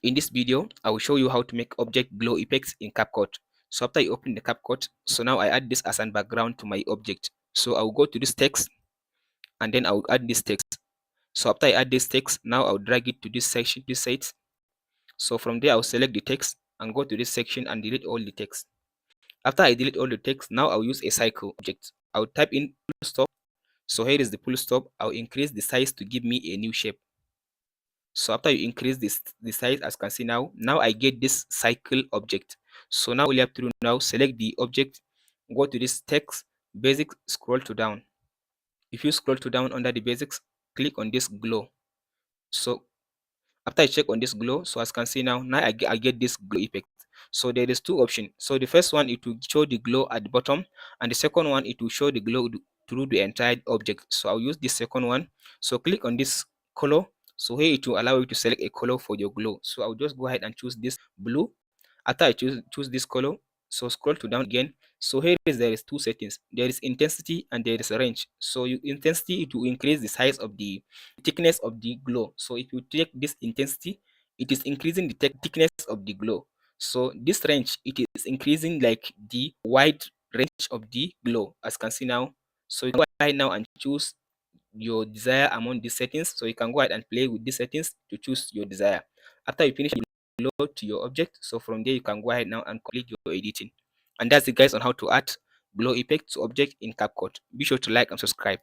In this video, I will show you how to make object glow effects in CapCut. So after you open the CapCut, so now I add this as a background to my object. So I will go to this text and then I will add this text. So after I add this text, now I'll drag it to this section, this site. So from there, I'll select the text and go to this section and delete all the text. After I delete all the text, now I'll use a cycle object. I'll type in full stop. So here is the full stop. I'll increase the size to give me a new shape. So after you increase the size, as you can see now I get this cycle object. So now all you have to do now, select the object, go to this text, basic, scroll to down. If you scroll to down under the basics, click on this glow. So after I check on this glow, so as you can see now I get this glow effect. So there is two options. So the first one, it will show the glow at the bottom, and the second one, it will show the glow through the entire object. So I'll use this second one. So click on this color. So here it will allow you to select a color for your glow. So I'll just go ahead and choose this blue. After I choose this color, so scroll to down again. So here there is two settings. There is intensity and there is range. So intensity, it will increase the size of the thickness of the glow. So if you take this intensity, it is increasing the thickness of the glow. So this range, it is increasing like the wide range of the glow, as you can see now. So you can go ahead now and choose your desire among these settings. So you can go ahead and play with these settings to choose your desire. After you finish, load to your object. So from there, you can go ahead now and complete your editing. And that's it, guys, on how to add glow effect to object in CapCut. Be sure to like and subscribe.